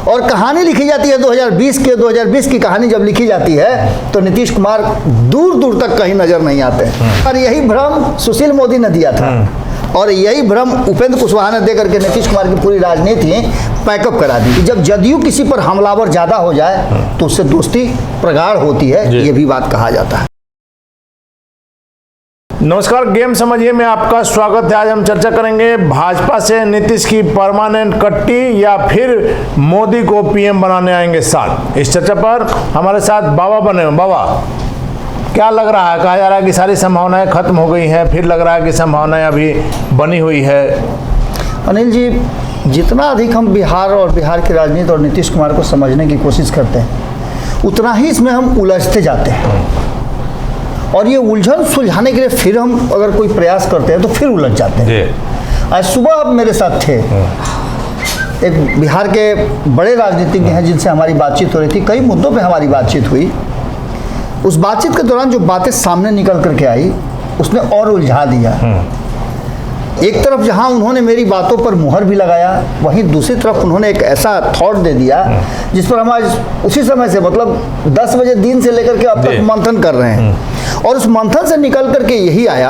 और कहानी लिखी जाती है 2020 की कहानी जब लिखी जाती है तो नीतीश कुमार दूर दूर तक कहीं नजर नहीं आते। और यही भ्रम सुशील मोदी ने दिया था और यही भ्रम उपेंद्र कुशवाहा ने देकर के नीतीश कुमार की पूरी राजनीति पैकअप करा दी। जब जदयू किसी पर हमलावर ज्यादा हो जाए तो उससे दोस्ती प्रगाढ़ होती है, ये भी बात कहा जाता है। नमस्कार, गेम समझिए में आपका स्वागत है। आज हम चर्चा करेंगे भाजपा से नीतीश की परमानेंट कट्टी या फिर मोदी को पीएम बनाने आएंगे साथ। इस चर्चा पर हमारे साथ बाबा बने। बाबा, क्या लग रहा है? कहा जा रहा है कि सारी संभावनाएं खत्म हो गई हैं, फिर लग रहा है कि संभावनाएं अभी बनी हुई है। अनिल जी, जितना अधिक हम बिहार और बिहार की राजनीति और नीतीश कुमार को समझने की कोशिश करते हैं उतना ही इसमें हम उलझते जाते हैं और ये उलझन सुलझाने के लिए फिर हम अगर कोई प्रयास करते हैं तो फिर उलझ जाते हैं। आज सुबह आप मेरे साथ थे, एक बिहार के बड़े राजनीतिज्ञ हैं जिनसे हमारी बातचीत हो रही थी, कई मुद्दों पे हमारी बातचीत हुई। उस बातचीत के दौरान जो बातें सामने निकल करके आई उसने और उलझा दिया। एक तरफ जहां उन्होंने मेरी बातों पर मुहर भी लगाया, वहीं दूसरी तरफ उन्होंने एक ऐसा थॉट दे दिया जिस पर हम आज उसी समय से मतलब 10 बजे दिन से लेकर के अब तक मंथन कर रहे हैं। और उस मंथन से निकल करके यही आया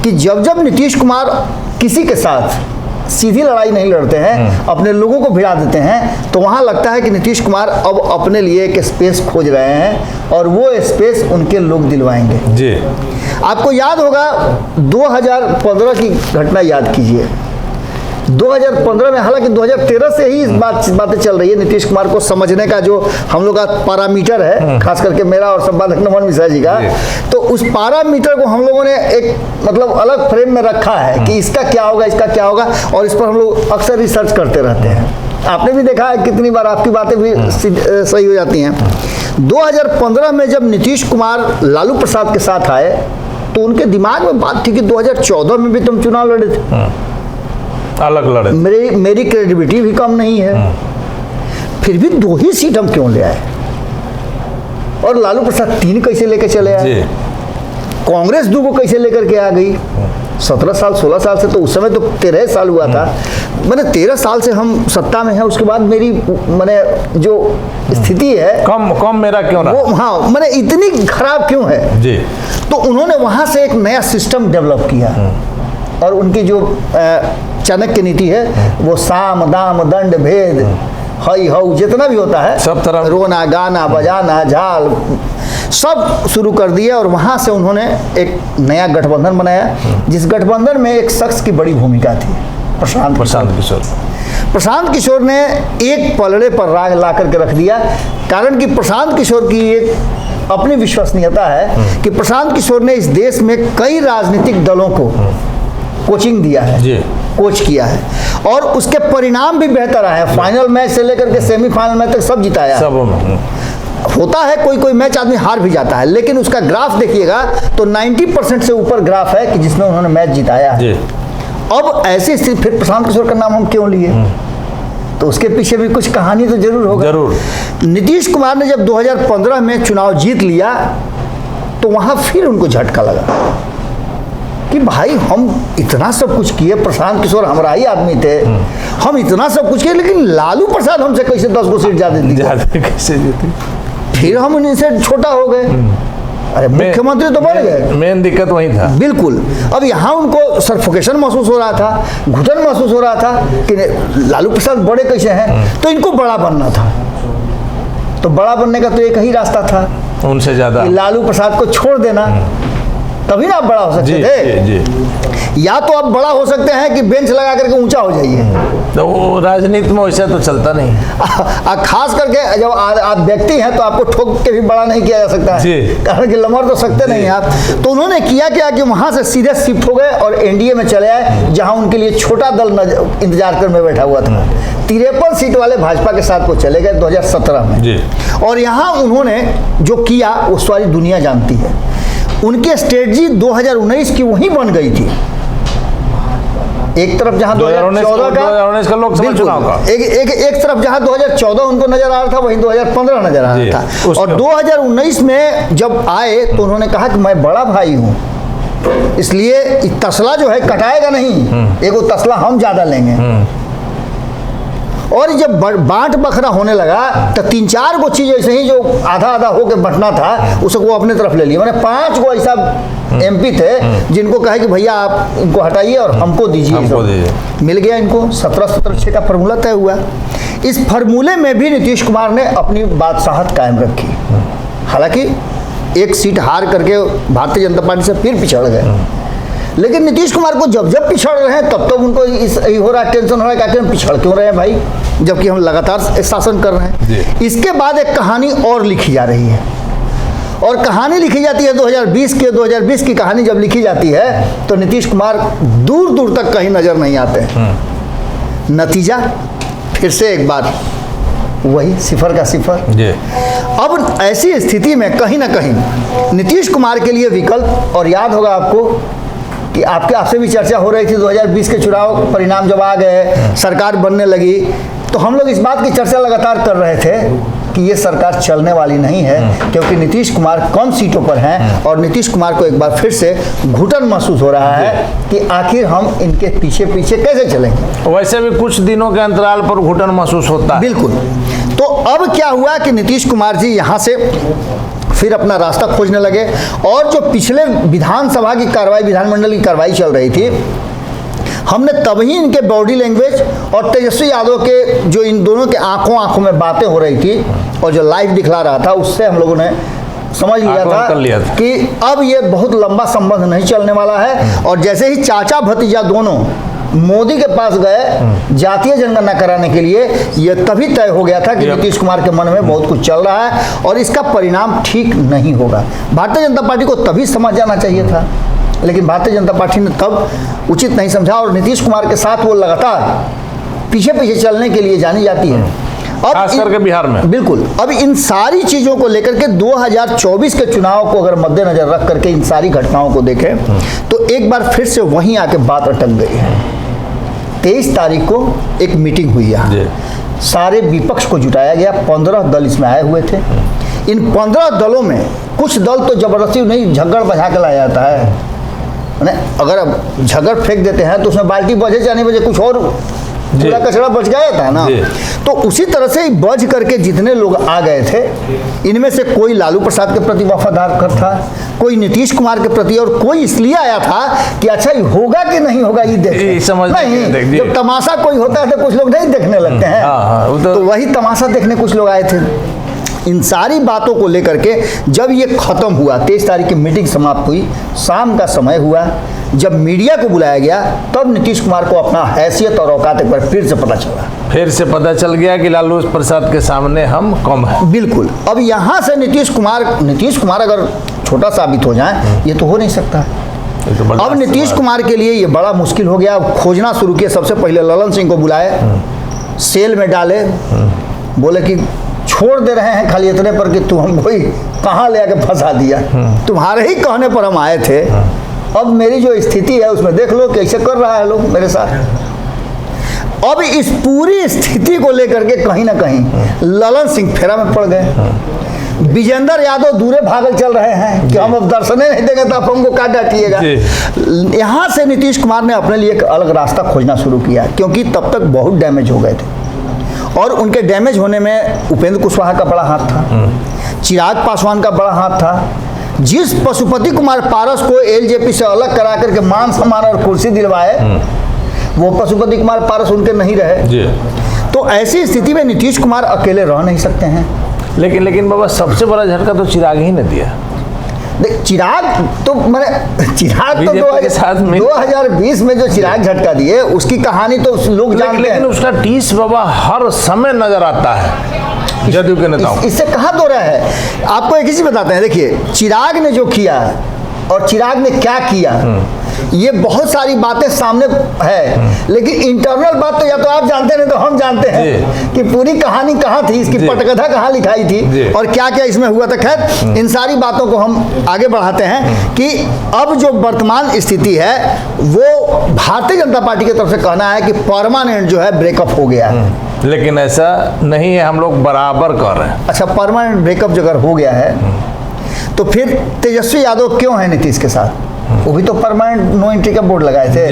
कि जब जब नीतीश कुमार किसी के साथ सीधी लड़ाई नहीं लड़ते हैं, अपने लोगों को भिड़ा देते हैं, तो वहाँ लगता है कि नीतीश कुमार अब अपने लिए एक स्पेस खोज रहे हैं और वो स्पेस उनके लोग दिलवाएंगे। जी, आपको याद होगा 2015 की घटना याद कीजिए। 2015 में, हालांकि 2013 से ही इस बातें चल रही है, नीतीश कुमार को समझने का जो हम लोग का पैरामीटर है, खास करके मेरा और संपादक नमन मिश्रा जी का, तो उस पैरामीटर को हम लोगों ने एक मतलब अलग फ्रेम में रखा है कि इसका क्या होगा, इसका क्या होगा, और इस पर हम लोग अक्सर रिसर्च करते रहते हैं। आपने भी देखा है कितनी बार आपकी बातें भी सही हो जाती हैं। 2015 में जब नीतीश कुमार लालू प्रसाद के साथ आए तो उनके दिमाग में बात थी कि 2014 में भी तुम चुनाव लड़े थे, अलग लड़े, मेरी क्रेडिबिलिटी भी कम नहीं है, फिर भी 2 ही सीट हम क्यों ले आए? और लालू प्रसाद 3 कैसे लेकर चले आए? कांग्रेस 2 को कैसे लेकर के आ गई? 17 साल 16 साल से, तो उस समय तो 13 साल हुआ था। मैंने 13 साल से हम सत्ता में हैं, उसके बाद मेरी मैंने जो स्थिति है कम मेरा क्यों रहा? वो हाँ, मैंने इतनी खराब क्यों है जी। तो उन्होंने वहां से एक नया सिस्टम डेवलप किया और उनकी जो चाणक्य नीति है वो साम दाम दंड भेद हई हऊ जितना भी होता है, सब तरह रोना गाना बजाना झाल सब शुरू कर दिया। और वहां से उन्होंने एक नया गठबंधन बनाया जिस गठबंधन में एक शख्स की बड़ी भूमिका थी, प्रशांत किशोर ने एक पलड़े पर राग ला करके रख दिया। कारण कि प्रशांत किशोर की एक अपनी विश्वसनीयता है कि प्रशांत किशोर ने इस देश में कई राजनीतिक दलों को कोचिंग दिया है, कोच किया है और उसके परिणाम भी बेहतर आए हैं। फाइनल मैच से लेकर के सेमीफाइनल मैच तक सब जिताया है। होता है कोई मैच आदमी हार भी जाता है, लेकिन उसका ग्राफ देखिएगा तो 90% से ऊपर ग्राफ है कि जिसमें उन्होंने मैच जिताया है। अब ऐसी स्थिति, फिर प्रशांत किशोर का नाम हम क्यों लिए? तो उसके पीछे भी कुछ कहानी तो जरूर होगा। जरूर। नीतीश कुमार ने जब 2015 में चुनाव जीत लिया तो वहां फिर उनको झटका लगा कि भाई हम इतना सब कुछ किए, प्रशांत किशोर हमारा ही आदमी थे, हम इतना सब कुछ किए, लेकिन लालू प्रसाद हमसे कैसे 10 गो सीट ज्यादा जीते? फिर हम इनसे छोटा हो गए। अरे मुख्यमंत्री तो बन गए, मेन दिक्कत वही था। बिल्कुल। अब यहाँ उनको सफोकेशन महसूस हो रहा था, घुटन महसूस हो रहा था कि लालू प्रसाद बड़े कैसे हैं, तो इनको बड़ा बनना था। तो बड़ा बनने का तो एक ही रास्ता था, उनसे ज्यादा लालू प्रसाद को छोड़ देना, तभी ना आप बड़ा हो सकते थे। जी। या तो आप बड़ा हो सकते हैं कि बेंच लगा करके ऊंचा हो जाइए, तो वो राजनीति में वैसे तो चलता नहीं। खास करके जब आप व्यक्ति हैं तो आपको ठोक के भी बड़ा नहीं किया जा सकता है, कारण कि लमर तो सकते नहीं आप। तो उन्होंने किया क्या कि वहां से सीधे शिफ्ट हो गए और एनडीए में चले आए, जहां उनके लिए छोटा दल इंतजार कर में बैठा हुआ था। 53 सीट वाले भाजपा के साथ वो चले गए 2017 में। और यहाँ उन्होंने जो किया वो सारी दुनिया जानती है। उनकी स्ट्रेटजी 2019 की वही बन गई थी। एक तरफ जहां 2014 का लोकसभा चुनाव का एक तरफ जहां 2014 उनको नजर आ रहा था, वहीं 2015 नजर आ रहा था। और 2019 में जब आए तो उन्होंने कहा कि मैं बड़ा भाई हूं, इसलिए तसला जो है कटाएगा नहीं, एक वो तसला हम ज्यादा लेंगे। और जब बांट बखरा होने लगा तो 3-4 गो चीज ऐसे ही जो आधा आधा होकर बंटना था उसको वो अपने तरफ ले लिया। मैंने 5 गो ऐसा MP थे जिनको कहे कि भैया आप इनको हटाइए और हमको दीजिए। मिल गया इनको 17-17-6 का फार्मूला तय हुआ। इस फार्मूले में भी नीतीश कुमार ने अपनी बादशाहत कायम रखी। हालांकि एक सीट हार करके भारतीय जनता पार्टी से फिर पिछड़ गए, लेकिन नीतीश कुमार को जब जब पिछड़ रहे हैं तब तब उनको हो रहा है, टेंशन हो रहा है कि हम पिछड़ क्यों रहे हैं भाई, जबकि हम लगातार शासन कर रहे हैं। इसके बाद एक कहानी और लिखी जा रही है, और कहानी लिखी जाती है 2020 की कहानी जब लिखी जाती है तो नीतीश कुमार दूर दूर तक कहीं नजर नहीं आते। नतीजा फिर से एक बार वही सिफर का सिफर। अब ऐसी स्थिति में कहीं ना कहीं नीतीश कुमार के लिए विकल्प, और याद होगा आपको कि आपसे भी चर्चा हो रही थी 2020 के चुनाव परिणाम जब आ गए, सरकार बनने लगी, तो हम लोग इस बात की चर्चा लगातार कर रहे थे कि ये सरकार चलने वाली नहीं है, क्योंकि नीतीश कुमार कम सीटों पर हैं और नीतीश कुमार को एक बार फिर से घुटन महसूस हो रहा है कि आखिर हम इनके पीछे पीछे कैसे चलेंगे। वैसे भी कुछ दिनों के अंतराल पर घुटन महसूस होता है। बिल्कुल। तो अब क्या हुआ कि नीतीश कुमार जी यहाँ से फिर अपना रास्ता खोजने लगे, और जो पिछले विधानसभा की कार्रवाई, विधानमंडल की कार्रवाई चल रही थी, हमने तभी इनके बॉडी लैंग्वेज और तेजस्वी यादव के जो इन दोनों के आंखों में बातें हो रही थी और जो लाइव दिखला रहा था, उससे हम लोगों ने समझ लिया था कि अब ये बहुत लंबा संबंध नहीं चलने वाला है। और जैसे ही चाचा भतीजा दोनों मोदी के पास गए जातीय जनगणना कराने के लिए, यह तभी तय हो गया था कि नीतीश कुमार के मन में बहुत कुछ चल रहा है और इसका परिणाम ठीक नहीं होगा। भारतीय जनता पार्टी को तभी समझ जाना चाहिए था, लेकिन भारतीय जनता पार्टी ने तब उचित नहीं समझा और नीतीश कुमार के साथ वो लगातार पीछे पीछे चलने के लिए जानी जाती है। अब खास करके बिहार में। बिल्कुल। अब इन सारी चीज़ों को लेकर के 2024 के चुनाव को अगर मद्देनजर रख करके इन सारी घटनाओं को देखें तो एक बार फिर से वहीं आके बात अटक गई है। 23 तारीख को एक मीटिंग हुई है, सारे विपक्ष को जुटाया गया, 15 दल इसमें आए हुए थे। इन 15 दलों में कुछ दल तो जबरदस्ती नहीं झगड़ बजा के लाया जाता है, अगर अब झगड़ फेंक देते हैं तो उसमें बाल्टी बजे जाने बजे कुछ और पूरा कचरा बच गया था ना। तो उसी तरह से बज करके जितने लोग आ गए थे, इनमें से कोई लालू प्रसाद के प्रति वफादार था, कोई नीतीश कुमार के प्रति, और कोई इसलिए आया था कि अच्छा ये होगा कि नहीं होगा ये नहीं। जब तमाशा कोई होता है तो कुछ लोग नहीं देखने लगते हैं, तो वही तमाशा देखने कुछ लोग आए थे। इन सारी बातों को लेकर के जब ये खत्म हुआ, 23 तारीख की मीटिंग समाप्त हुई, शाम का समय हुआ, जब मीडिया को बुलाया गया तब नीतीश कुमार को अपना हैसियत और औकात एक बार फिर से पता चल गया कि लालू प्रसाद के सामने हम कम हैं। बिल्कुल। अब यहाँ से नीतीश कुमार अगर छोटा साबित हो जाए, ये तो हो नहीं सकता। अब नीतीश कुमार के लिए ये बड़ा मुश्किल हो गया। खोजना शुरू किया। सबसे पहले ललन सिंह को बुलाए, सेल में डाले, बोले कि छोड़ दे रहे हैं खाली इतने पर कि तू हमको ही कहाँ ले आके फंसा दिया, तुम्हारे ही कहने पर हम आए थे। अब मेरी जो स्थिति है उसमें देख लो कैसे कर रहा है लोग मेरे साथ। अब इस पूरी स्थिति को लेकर के कहीं ना कहीं ललन सिंह फेरा में पड़ गए। विजेंद्र यादव दूरे भागल चल रहे हैं कि हम अब दर्शने नहीं देंगे तो आप हमको क्या डांटिएगा। यहाँ से नीतीश कुमार ने अपने लिए एक अलग रास्ता खोजना शुरू किया, क्योंकि तब तक बहुत डैमेज हो गए थे और उनके डैमेज होने में उपेंद्र कुशवाहा का बड़ा हाथ था, चिराग पासवान का बड़ा हाथ था। जिस पशुपति कुमार पारस को एलजेपी से अलग करा करके मान सम्मान और कुर्सी दिलवाए, वो पशुपति कुमार पारस उनके नहीं रहे। तो ऐसी स्थिति में नीतीश कुमार अकेले रह नहीं सकते हैं। लेकिन बाबा सबसे बड़ा झटका तो चिराग ही ने दिया। देख चिराग तो 2020 में जो चिराग झटका दिए उसकी कहानी तो लोग जानते हैं, लेकिन उसका टीस बाबा हर समय नजर आता है जदयू के नेताओं। इससे कहाँ दो रहा है। आपको एक ही चीज बताते हैं, देखिए चिराग ने जो किया और चिराग ने क्या किया, ये बहुत सारी बातें सामने है, लेकिन इंटरनल बात तो या तो आप जानते हैं तो हम जानते हैं कि पूरी कहानी कहाँ थी, इसकी पटकथा कहाँ लिखाई थी और क्या क्या इसमें हुआ था। खैर इन सारी बातों को हम आगे बढ़ाते हैं कि अब जो वर्तमान स्थिति है वो भारतीय जनता पार्टी की तरफ से कहना है कि परमानेंट जो है ब्रेकअप हो गया है, लेकिन ऐसा नहीं है, हम लोग बराबर कर रहे हैं। अच्छा, परमानेंट ब्रेकअप अगर हो गया है तो फिर तेजस्वी यादव क्यों है नीतीश के साथ? वो भी तो परमानेंट नो एंट्री का बोर्ड लगाए थे।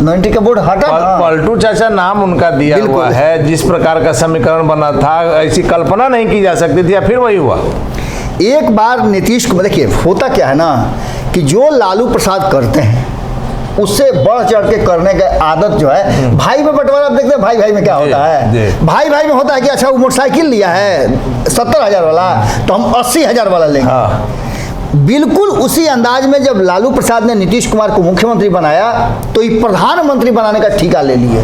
नो एंट्री का बोर्ड हटा ना। पलटू चाचा नाम उनका दिया हुआ है, जिस प्रकार का समीकरण बना था ऐसी कल्पना नहीं की जा सकती थी, या फिर वही हुआ। एक बार नीतीश कुमार, देखिए होता क्या है ना कि जो लालू प्रसाद करते हैं उससे बढ़ चढ़ के करने का आदत जो है, भाई में बंटवारा देखते हैं, भाई भाई में क्या होता है, भाई भाई में होता है कि अच्छा वो मोटरसाइकिल लिया है 70,000 वाला तो हम 80,000 वाला लेंगे। बिल्कुल उसी अंदाज में जब लालू प्रसाद ने नीतीश कुमार को मुख्यमंत्री बनाया तो ये प्रधानमंत्री बनाने का ठेका ले लिए।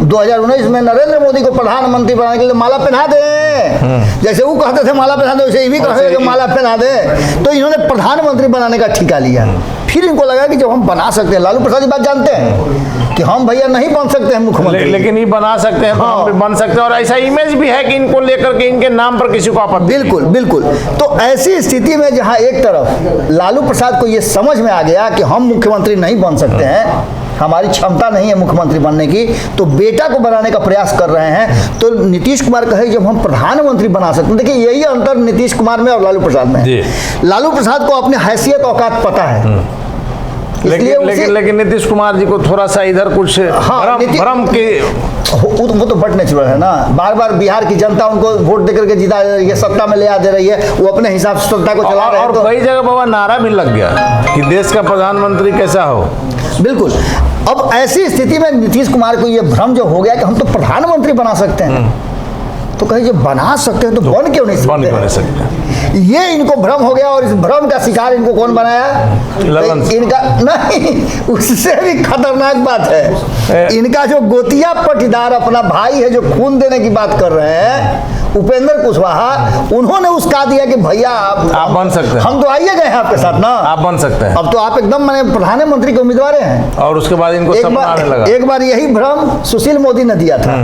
2019 में नरेंद्र मोदी को प्रधानमंत्री बनाने के लिए माला पहना दे, जैसे वो कहते थे माला पहना दे, वैसे ये भी कहते थे कि माला पहना दे, तो इन्होंने प्रधानमंत्री बनाने का ठेका लिया। फिर इनको लगा कि जब हम बना सकते हैं, लालू प्रसाद ये बात जानते हैं कि हम भैया नहीं बन सकते हैं मुख्यमंत्री, लेकिन ये बना सकते हैं, हम भी बन सकते हैं, और ऐसा इमेज भी है कि इनको लेकर के इनके नाम पर किसी को आपत्ति। बिल्कुल बिल्कुल। तो ऐसी स्थिति में जहां एक तरफ लालू प्रसाद को ये समझ में आ गया कि हम मुख्यमंत्री नहीं बन सकते हैं, हमारी क्षमता नहीं है मुख्यमंत्री बनने की, तो बेटा को बनाने का प्रयास कर रहे हैं, तो नीतीश कुमार कहे जब हम प्रधानमंत्री बना सकते हैं। देखिए यही अंतर नीतीश कुमार में और लालू प्रसाद में है। लालू प्रसाद को अपनी हैसियत औकात पता है, लेकिन नीतीश कुमार जी को थोड़ा सा इधर कुछ भ्रम के वो तो बट नेचुरल है ना। बार बार बिहार की जनता उनको वोट देकर के जिता दे रही है, सत्ता में ले आ दे रही है, वो अपने हिसाब से सत्ता को चला रहे हैं। और कई जगह बाबा नारा भी लग गया कि देश का प्रधानमंत्री कैसा हो। बिल्कुल। अब ऐसी स्थिति में नीतीश कुमार को ये भ्रम जो हो गया कि हम तो प्रधानमंत्री बना सकते हैं, तो कहीं जब बना सकते हैं तो बन क्यों नहीं सकते? ये इनको भ्रम हो गया, और इस भ्रम का शिकार इनको कौन बनाया? इनका नहीं, उससे भी खतरनाक बात है, इनका जो गोतिया पटीदार अपना भाई है जो खून देने की बात कर रहे हैं, उपेंद्र कुशवाहा, उन्होंने उसका दिया कि भैया आप बन सकते हैं, हम तो आइए गए हैं आपके साथ ना, आप बन सकते हैं, अब तो आप एकदम मैंने प्रधानमंत्री के उम्मीदवार हैं। और उसके बाद इनको सपना आने लगा। एक बार यही भ्रम सुशील मोदी ने दिया था,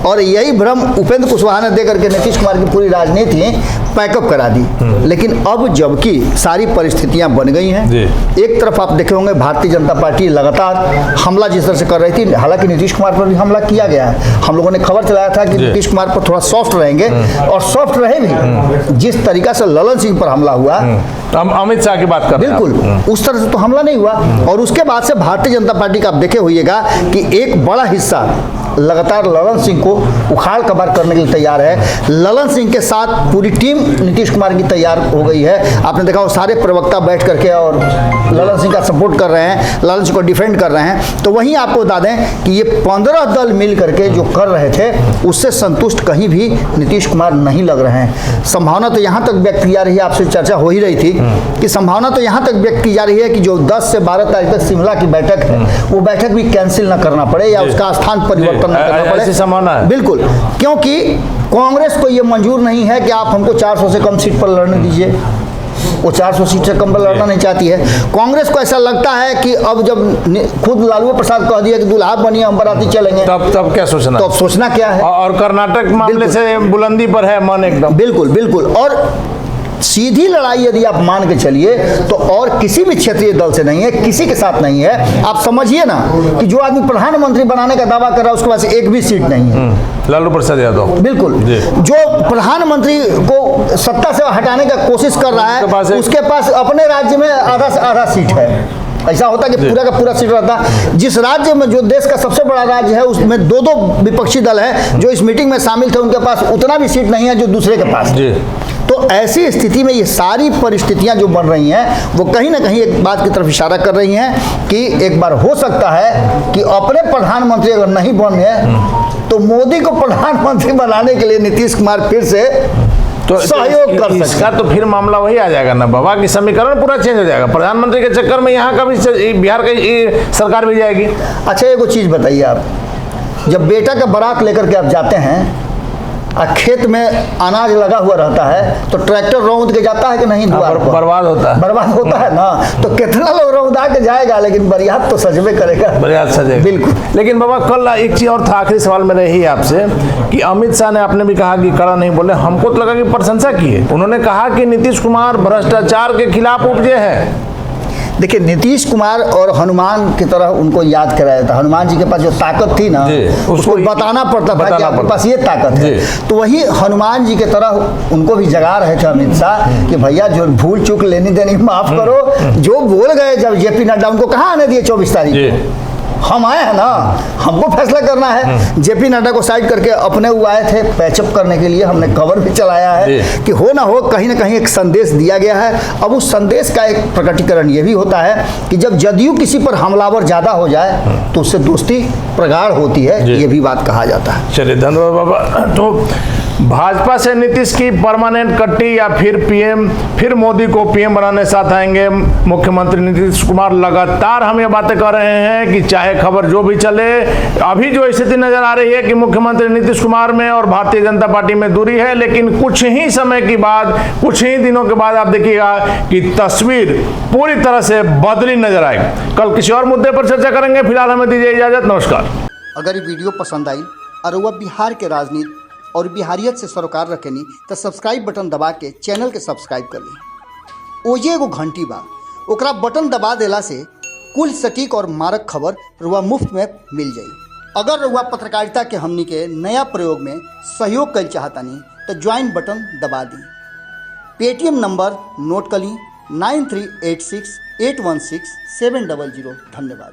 और यही भ्रम उपेंद्र कुशवाहा ने देकर के नीतीश कुमार की पूरी राजनीति पैकअप करा दी। लेकिन अब जबकि सारी परिस्थितियां बन गई हैं, एक तरफ आप देखे होंगे भारतीय जनता पार्टी लगातार हमला जिस तरह से कर रही थी, हालांकि नीतीश कुमार पर भी हमला किया गया है, हम लोगों ने खबर चलाया था कि नीतीश कुमार पर थोड़ा सॉफ्ट रहेंगे, और सॉफ्ट रहे भी। जिस तरीका से ललन सिंह पर हमला हुआ, अमित शाह की बात कर, बिल्कुल उस तरह से तो हमला नहीं हुआ। और उसके बाद से भारतीय जनता पार्टी का आप देखे होइएगा कि एक बड़ा हिस्सा लगातार ललन सिंह को उखाड़ कबाड़ करने के लिए तैयार है। ललन सिंह के साथ पूरी टीम नीतीश कुमार की तैयार हो गई है। आपने देखा वो सारे प्रवक्ता बैठ करके और ललन सिंह का सपोर्ट कर रहे हैं, ललन सिंह को डिफेंड कर रहे हैं। तो वहीं आपको बता दें कि ये 15 दल मिल करके जो कर रहे थे, उससे संतुष्ट कहीं भी नीतीश कुमार नहीं लग रहे हैं। संभावना तो यहाँ तक व्यक्त की जा रही है, आपसे चर्चा हो ही रही थी कि संभावना तो यहाँ तक व्यक्त की जा रही है कि जो 10 से 12 तारीख तक शिमला की बैठक है, वो बैठक भी कैंसिल न करना पड़े या उसका स्थान परिवर्तन न करना पड़े। संभावना है बिल्कुल, क्योंकि कांग्रेस को ये मंजूर नहीं है कि आप हमको 400 से कम सीट पर लड़ने दीजिए। वो 400 सीट से कम पर लड़ना नहीं चाहती है। कांग्रेस को ऐसा लगता है कि अब जब खुद लालू प्रसाद कह दिया कि दुल्हा बनिए हम बाराती चलेंगे, तब क्या सोचना, तो अब सोचना क्या है। और कर्नाटक मामले से बुलंदी पर है मन एकदम। बिल्कुल बिल्कुल। और सीधी लड़ाई यदि आप मान के चलिए तो और किसी भी क्षेत्रीय दल से नहीं है, किसी के साथ नहीं है। आप समझिए ना कि जो आदमी प्रधानमंत्री बनाने का दावा कर रहा है उसके पास एक भी सीट नहीं है। लालू प्रसाद यादव बिल्कुल, जो प्रधानमंत्री को सत्ता से हटाने का कोशिश कर रहा है, उसके पास अपने राज्य में आधा से आधा सीट है। ऐसा होता कि पूरा का पूरा सीट रहता। जिस राज्य में, जो देश का सबसे बड़ा राज्य है, उसमें 2-2 विपक्षी दल हैं जो इस मीटिंग में शामिल थे, उनके पास उतना भी सीट नहीं है जो दूसरे के पास। तो ऐसी स्थिति में ये सारी परिस्थितियां जो बन रही हैं वो कहीं ना कहीं एक बात की तरफ इशारा कर रही हैं कि एक बार हो सकता है कि अपने प्रधानमंत्री अगर नहीं बने तो मोदी को प्रधानमंत्री बनाने के लिए नीतीश कुमार फिर से तो सहयोग कर सकते। इसका तो फिर मामला वही आ जाएगा ना बाबा, की समीकरण पूरा चेंज हो जाएगा। प्रधानमंत्री के चक्कर में यहाँ का भी, बिहार की सरकार भी जाएगी। अच्छा एक चीज़ बताइए, आप जब बेटा का बारात लेकर के आप जाते हैं, खेत में अनाज लगा हुआ रहता है, तो ट्रैक्टर रौंद के जाता है कि नहीं? द्वार पर बर्बाद होता है ना। तो कितना लोग रौंदा के जाएगा, लेकिन बरियात तो सजबे करेगा, बरियात सजेगा। बिल्कुल। लेकिन बाबा कल एक चीज और था, आखिरी सवाल मेरा यही आपसे कि अमित शाह ने आपने भी कहा कि कड़ा नहीं बोले, हमको तो लगा कि प्रशंसा की है। उन्होंने कहा कि नीतीश कुमार भ्रष्टाचार के खिलाफ उपजे हैं। देखिए बताइए, नीतीश कुमार और हनुमान की तरह उनको याद कराया था। हनुमान जी के पास जो ताकत थी ना, उसको बताना पड़ता था कि आपके पास ये ताकत है। तो वही हनुमान जी की तरह उनको भी जगा रहे थे अमित शाह कि भैया जो भूल चूक लेनी देनी माफ करो। जो बोल गए जब जेपी नड्डा, उनको कहाँ आने दिए 24 तारीख को? हम आए हैं ना, हमको फैसला करना है। जेपी नड्डा को साइड करके अपने वो आए थे पैचअप करने के लिए, हमने खबर भी चलाया है कि हो ना हो कहीं ना कहीं एक संदेश दिया गया है। अब उस संदेश का एक प्रकटीकरण ये भी होता है कि जब जदयू किसी पर हमलावर ज़्यादा हो जाए तो उससे दोस्ती प्रगाढ़ होती है, ये भी बात कहा जाता है। चलिए धन्यवाद बाबा। तो भाजपा से नीतीश की परमानेंट कट्टी या फिर मोदी को पीएम बनाने साथ आएंगे मुख्यमंत्री नीतीश कुमार। लगातार हम ये बातें कर रहे हैं कि चाहे खबर जो भी चले, अभी जो स्थिति नजर आ रही है कि मुख्यमंत्री नीतीश कुमार में और भारतीय जनता पार्टी में दूरी है, लेकिन कुछ ही समय के बाद, कुछ ही दिनों के बाद आप देखिएगा कि तस्वीर पूरी तरह से बदली नजर आएगी। कल किसी और मुद्दे पर चर्चा करेंगे, फिलहाल हमें दीजिए इजाजत, नमस्कार। अगर ये वीडियो पसंद आई और वह बिहार के राजनीति और बिहारियत से सरोकार रखेनी तो सब्सक्राइब बटन दबा के चैनल के सब्सक्राइब कर ली। ओजे एगो घंटी बा, ओकरा बटन दबा देला से कुल सटीक और मारक खबर रुआ मुफ्त में मिल जाई। अगर रुआ पत्रकारिता के हमनी के नया प्रयोग में सहयोग कर चाहतानी तो ज्वाइन बटन दबा दी। पेटीएम नंबर नोट कर ली 9386816700। धन्यवाद।